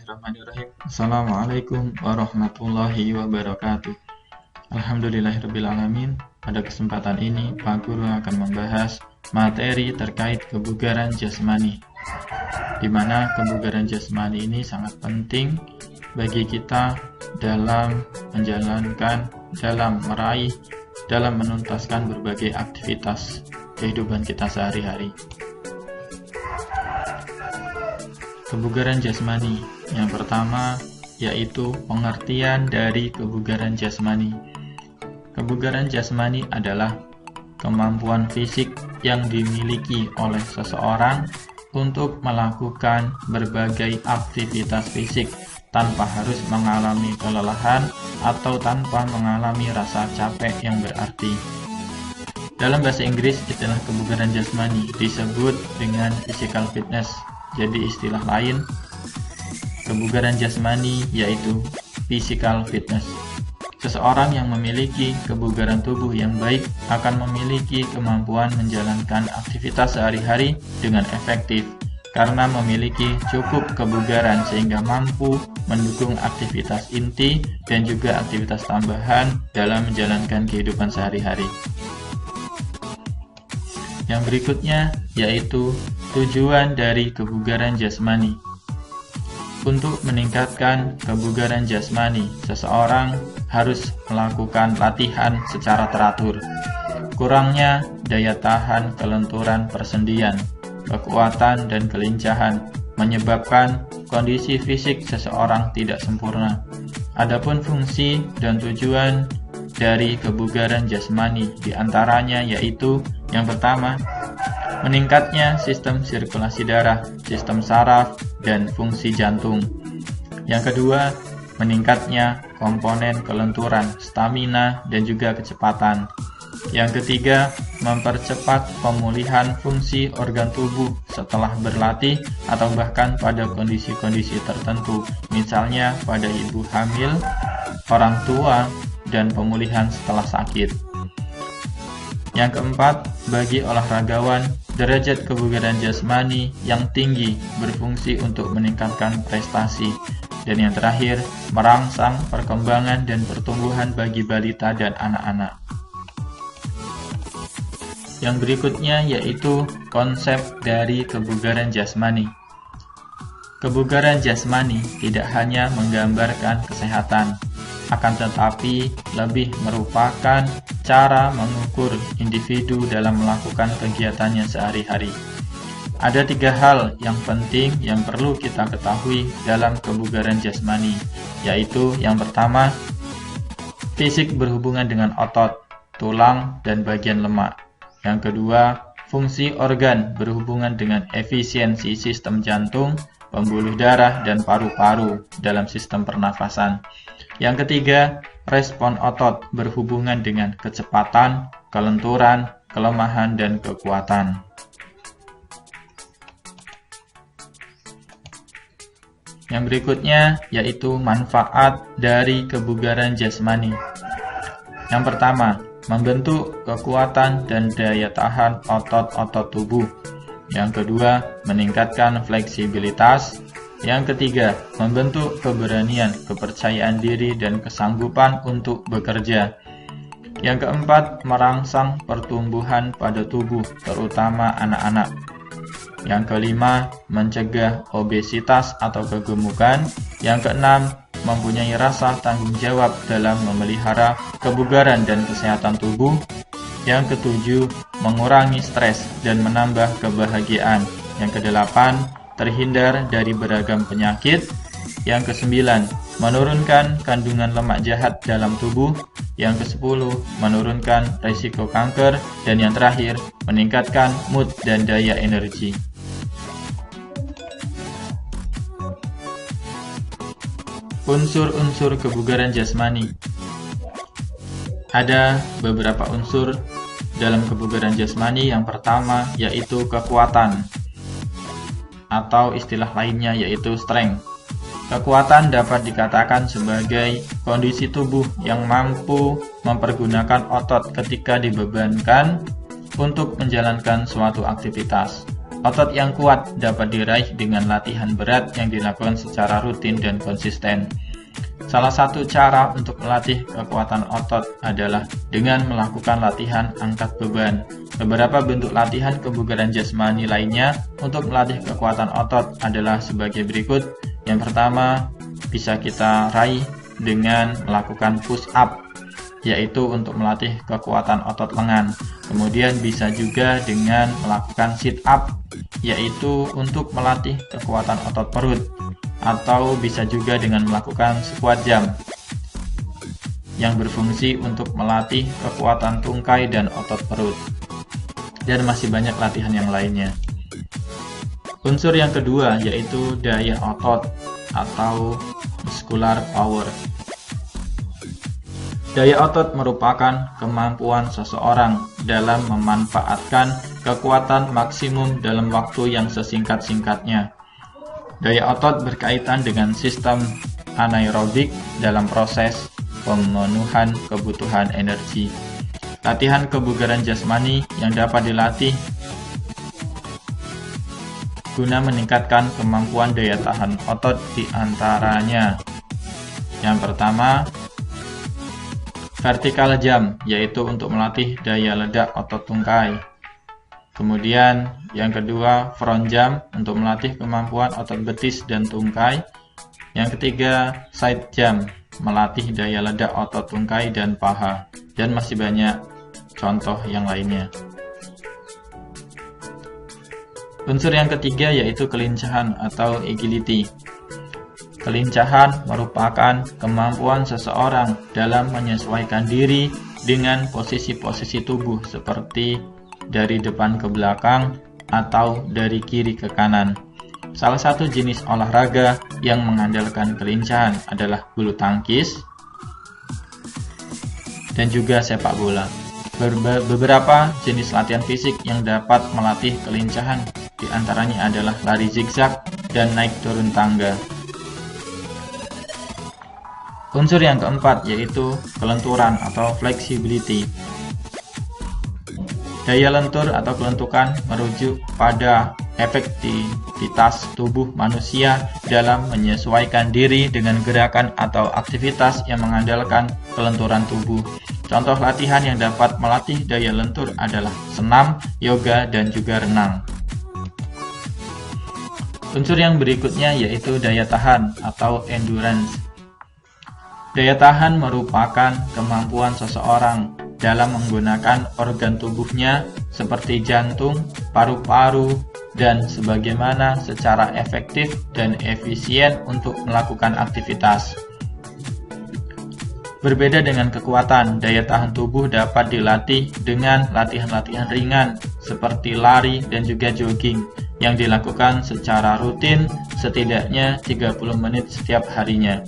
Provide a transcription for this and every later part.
Bismillahirrahmanirrahim. Assalamualaikum warahmatullahi wabarakatuh. Alhamdulillahirrabbilalamin. Pada kesempatan ini, Pak Guru akan membahas materi terkait kebugaran jasmani, di mana kebugaran jasmani ini sangat penting bagi kita dalam menjalankan, dalam meraih, dalam menuntaskan berbagai aktivitas kehidupan kita sehari-hari. Kebugaran jasmani yang pertama yaitu pengertian dari kebugaran jasmani. Kebugaran jasmani adalah kemampuan fisik yang dimiliki oleh seseorang untuk melakukan berbagai aktivitas fisik tanpa harus mengalami kelelahan atau tanpa mengalami rasa capek yang berarti. Dalam bahasa Inggris, istilah kebugaran jasmani disebut dengan physical fitness. Jadi istilah lain, kebugaran jasmani yaitu physical fitness. Seseorang yang memiliki kebugaran tubuh yang baik akan memiliki kemampuan menjalankan aktivitas sehari-hari dengan efektif karena memiliki cukup kebugaran sehingga mampu mendukung aktivitas inti dan juga aktivitas tambahan dalam menjalankan kehidupan sehari-hari. Yang berikutnya yaitu tujuan dari kebugaran jasmani. Untuk meningkatkan kebugaran jasmani, seseorang harus melakukan latihan secara teratur. Kurangnya daya tahan kelenturan persendian, kekuatan dan kelincahan menyebabkan kondisi fisik seseorang tidak sempurna. Adapun fungsi dan tujuan dari kebugaran jasmani diantaranya yaitu yang pertama, meningkatnya sistem sirkulasi darah, sistem saraf, dan fungsi jantung. Yang kedua, meningkatnya komponen kelenturan, stamina, dan juga kecepatan. Yang ketiga, mempercepat pemulihan fungsi organ tubuh setelah berlatih atau bahkan pada kondisi-kondisi tertentu, misalnya pada ibu hamil, orang tua, dan pemulihan setelah sakit. Yang keempat, bagi olahragawan, derajat kebugaran jasmani yang tinggi berfungsi untuk meningkatkan prestasi. Dan yang terakhir, merangsang perkembangan dan pertumbuhan bagi balita dan anak-anak. Yang berikutnya yaitu konsep dari kebugaran jasmani. Kebugaran jasmani tidak hanya menggambarkan kesehatan, akan tetapi lebih merupakan cara mengukur individu dalam melakukan kegiatannya sehari-hari. Ada 3 hal yang penting yang perlu kita ketahui dalam kebugaran jasmani, yaitu yang pertama, fisik berhubungan dengan otot, tulang, dan bagian lemak. Yang kedua, fungsi organ berhubungan dengan efisiensi sistem jantung, pembuluh darah, dan paru-paru dalam sistem pernafasan. Yang ketiga, respon otot berhubungan dengan kecepatan, kelenturan, kelemahan, dan kekuatan. Yang berikutnya yaitu manfaat dari kebugaran jasmani. Yang pertama, membentuk kekuatan dan daya tahan otot-otot tubuh. Yang kedua, meningkatkan fleksibilitas. Yang ketiga, membentuk keberanian, kepercayaan diri, dan kesanggupan untuk bekerja. Yang keempat, merangsang pertumbuhan pada tubuh, terutama anak-anak. Yang kelima, mencegah obesitas atau kegemukan. Yang keenam, mempunyai rasa tanggung jawab dalam memelihara kebugaran dan kesehatan tubuh. Yang ketujuh, mengurangi stres dan menambah kebahagiaan. Yang kedelapan, terhindar dari beragam penyakit. Yang kesembilan, menurunkan kandungan lemak jahat dalam tubuh. Yang kesepuluh, menurunkan risiko kanker. Dan yang terakhir, meningkatkan mood dan daya energi. Unsur-unsur kebugaran jasmani. Ada beberapa unsur dalam kebugaran jasmani. Yang pertama yaitu kekuatan, atau istilah lainnya yaitu strength. Kekuatan dapat dikatakan sebagai kondisi tubuh yang mampu mempergunakan otot ketika dibebankan untuk menjalankan suatu aktivitas. Otot yang kuat dapat diraih dengan latihan berat yang dilakukan secara rutin dan konsisten. Salah satu cara untuk melatih kekuatan otot adalah dengan melakukan latihan angkat beban. Beberapa bentuk latihan kebugaran jasmani lainnya untuk melatih kekuatan otot adalah sebagai berikut. Yang pertama, bisa kita raih dengan melakukan push up, yaitu untuk melatih kekuatan otot lengan. Kemudian bisa juga dengan melakukan sit up, yaitu untuk melatih kekuatan otot perut. Atau bisa juga dengan melakukan squat jump yang berfungsi untuk melatih kekuatan tungkai dan otot perut. Dan masih banyak latihan yang lainnya. Unsur yang kedua yaitu daya otot atau muscular power. Daya otot merupakan kemampuan seseorang dalam memanfaatkan kekuatan maksimum dalam waktu yang sesingkat-singkatnya. Daya otot berkaitan dengan sistem anaerobik dalam proses pemenuhan kebutuhan energi. Latihan kebugaran jasmani yang dapat dilatih guna meningkatkan kemampuan daya tahan otot diantaranya. Yang pertama, vertical jump, yaitu untuk melatih daya ledak otot tungkai. Kemudian yang kedua, front jump untuk melatih kemampuan otot betis dan tungkai. Yang ketiga, side jump, melatih daya ledak otot tungkai dan paha. Dan masih banyak contoh yang lainnya. Unsur yang ketiga yaitu kelincahan atau agility. Kelincahan merupakan kemampuan seseorang dalam menyesuaikan diri dengan posisi-posisi tubuh seperti dari depan ke belakang atau dari kiri ke kanan. Salah satu jenis olahraga yang mengandalkan kelincahan adalah bulu tangkis dan juga sepak bola. Beberapa jenis latihan fisik yang dapat melatih kelincahan diantaranya adalah lari zigzag dan naik turun tangga. Unsur yang keempat yaitu kelenturan atau flexibility. Daya lentur atau kelentukan merujuk pada efektivitas tubuh manusia dalam menyesuaikan diri dengan gerakan atau aktivitas yang mengandalkan kelenturan tubuh. Contoh latihan yang dapat melatih daya lentur adalah senam, yoga, dan juga renang. Unsur yang berikutnya yaitu daya tahan atau endurance. Daya tahan merupakan kemampuan seseorang dalam menggunakan organ tubuhnya seperti jantung, paru-paru, dan sebagaimana secara efektif dan efisien untuk melakukan aktivitas. Berbeda dengan kekuatan, daya tahan tubuh dapat dilatih dengan latihan-latihan ringan seperti lari dan juga jogging yang dilakukan secara rutin setidaknya 30 menit setiap harinya.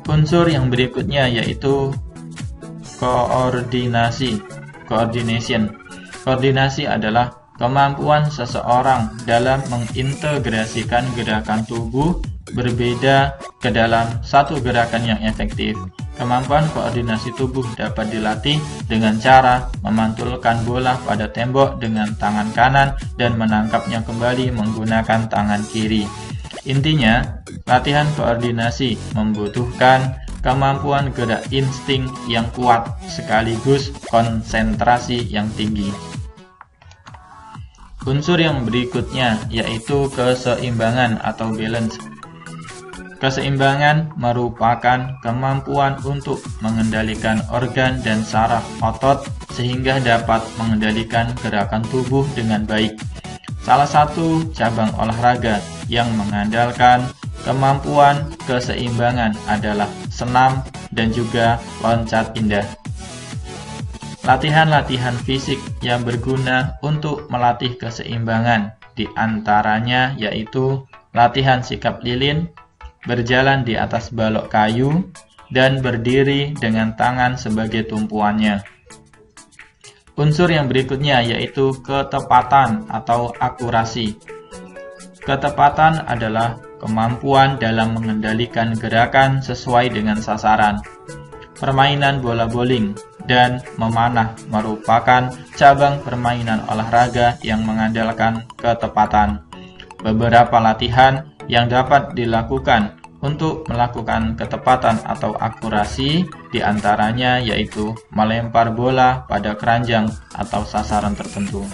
Unsur yang berikutnya yaitu koordinasi. Koordinasi adalah kemampuan seseorang dalam mengintegrasikan gerakan tubuh berbeda ke dalam satu gerakan yang efektif. Kemampuan koordinasi tubuh dapat dilatih dengan cara memantulkan bola pada tembok dengan tangan kanan dan menangkapnya kembali menggunakan tangan kiri. Intinya, latihan koordinasi membutuhkan kemampuan gerak insting yang kuat sekaligus konsentrasi yang tinggi. Unsur yang berikutnya yaitu keseimbangan atau balance. Keseimbangan merupakan kemampuan untuk mengendalikan organ dan saraf otot sehingga dapat mengendalikan gerakan tubuh dengan baik. Salah satu cabang olahraga yang mengandalkan kemampuan keseimbangan adalah senam dan juga loncat indah. Latihan-latihan fisik yang berguna untuk melatih keseimbangan diantaranya yaitu latihan sikap lilin, berjalan di atas balok kayu, dan berdiri dengan tangan sebagai tumpuannya. Unsur yang berikutnya yaitu ketepatan atau akurasi. Ketepatan adalah kemampuan dalam mengendalikan gerakan sesuai dengan sasaran. Permainan bola bowling dan memanah merupakan cabang permainan olahraga yang mengandalkan ketepatan. Beberapa latihan yang dapat dilakukan untuk melakukan ketepatan atau akurasi diantaranya yaitu melempar bola pada keranjang atau sasaran tertentu.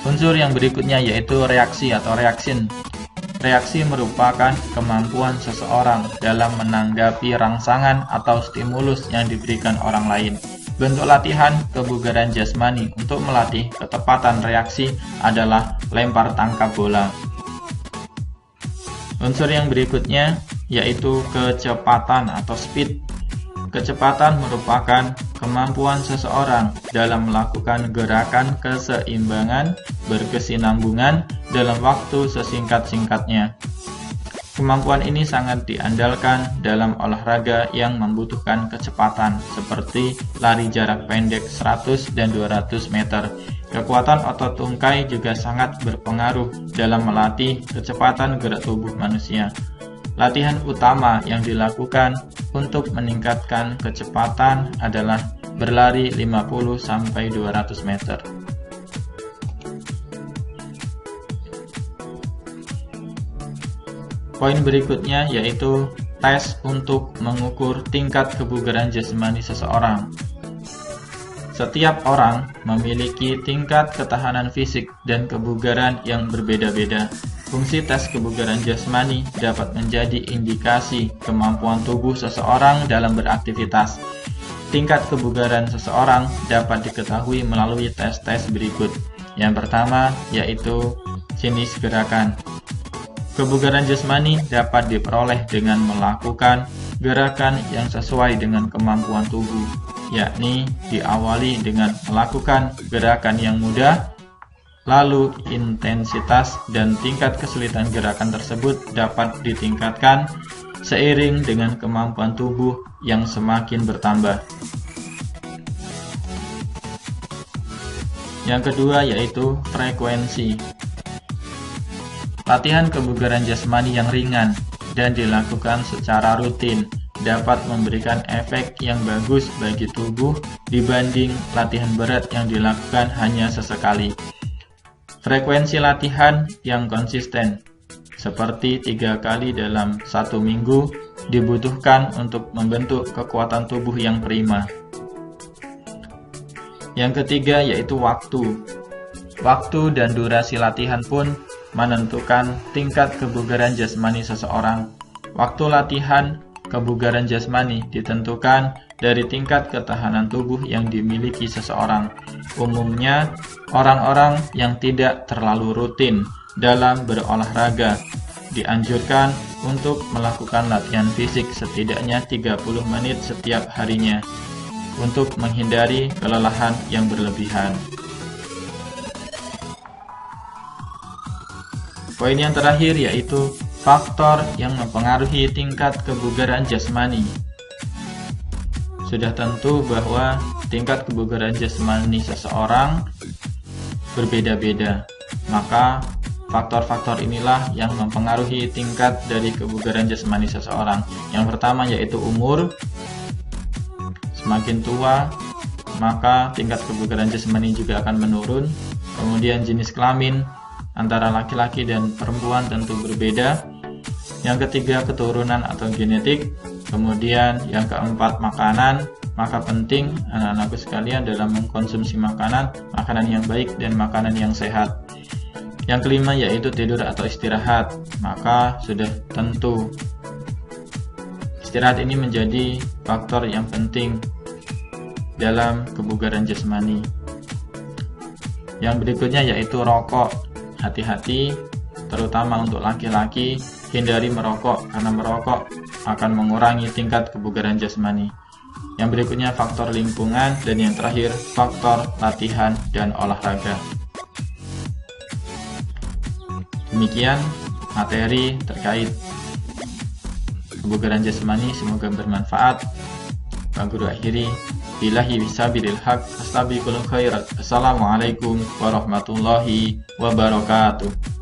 Unsur yang berikutnya yaitu reaksi atau reaction. Reaksi merupakan kemampuan seseorang dalam menanggapi rangsangan atau stimulus yang diberikan orang lain. Bentuk latihan kebugaran jasmani untuk melatih ketepatan reaksi adalah lempar tangkap bola. Unsur yang berikutnya yaitu kecepatan atau speed. Kecepatan merupakan kemampuan seseorang dalam melakukan gerakan keseimbangan berkesinambungan dalam waktu sesingkat-singkatnya. Kemampuan ini sangat diandalkan dalam olahraga yang membutuhkan kecepatan seperti lari jarak pendek 100 dan 200 meter. Kekuatan otot tungkai juga sangat berpengaruh dalam melatih kecepatan gerak tubuh manusia. Latihan utama yang dilakukan untuk meningkatkan kecepatan adalah berlari 50-200 meter. Poin berikutnya yaitu tes untuk mengukur tingkat kebugaran jasmani seseorang. Setiap orang memiliki tingkat ketahanan fisik dan kebugaran yang berbeda-beda. Fungsi tes kebugaran jasmani dapat menjadi indikasi kemampuan tubuh seseorang dalam beraktivitas. Tingkat kebugaran seseorang dapat diketahui melalui tes-tes berikut. Yang pertama yaitu jenis gerakan. Kebugaran jasmani dapat diperoleh dengan melakukan gerakan yang sesuai dengan kemampuan tubuh, yakni diawali dengan melakukan gerakan yang mudah, lalu intensitas dan tingkat kesulitan gerakan tersebut dapat ditingkatkan seiring dengan kemampuan tubuh yang semakin bertambah. Yang kedua yaitu frekuensi. Latihan kebugaran jasmani yang ringan dan dilakukan secara rutin dapat memberikan efek yang bagus bagi tubuh dibanding latihan berat yang dilakukan hanya sesekali. Frekuensi latihan yang konsisten, seperti 3 kali dalam 1 minggu, dibutuhkan untuk membentuk kekuatan tubuh yang prima. Yang ketiga yaitu waktu. Waktu dan durasi latihan pun menentukan tingkat kebugaran jasmani seseorang. Waktu latihan kebugaran jasmani ditentukan dari tingkat ketahanan tubuh yang dimiliki seseorang. Umumnya, orang-orang yang tidak terlalu rutin dalam berolahraga dianjurkan untuk melakukan latihan fisik setidaknya 30 menit setiap harinya untuk menghindari kelelahan yang berlebihan. Poin yang terakhir yaitu faktor yang mempengaruhi tingkat kebugaran jasmani. Sudah tentu bahwa tingkat kebugaran jasmani seseorang berbeda-beda, maka faktor-faktor inilah yang mempengaruhi tingkat dari kebugaran jasmani seseorang. Yang pertama yaitu umur. Semakin tua, maka tingkat kebugaran jasmani juga akan menurun. Kemudian jenis kelamin, antara laki-laki dan perempuan tentu berbeda. Yang ketiga keturunan atau genetik. Kemudian yang keempat makanan. Maka penting anak-anakku sekalian dalam mengkonsumsi makanan yang baik dan makanan yang sehat. Yang kelima yaitu tidur atau istirahat. Maka sudah tentu istirahat ini menjadi faktor yang penting dalam kebugaran jasmani. Yang berikutnya yaitu rokok. Hati-hati, terutama untuk laki-laki, hindari merokok karena merokok akan mengurangi tingkat kebugaran jasmani. Yang berikutnya faktor lingkungan, dan yang terakhir faktor latihan dan olahraga. Demikian materi terkait kebugaran jasmani, semoga bermanfaat. Pak Guru akhiri, billahi bisabilil haq, astabiqul khairat. Assalamualaikum warahmatullahi wabarakatuh.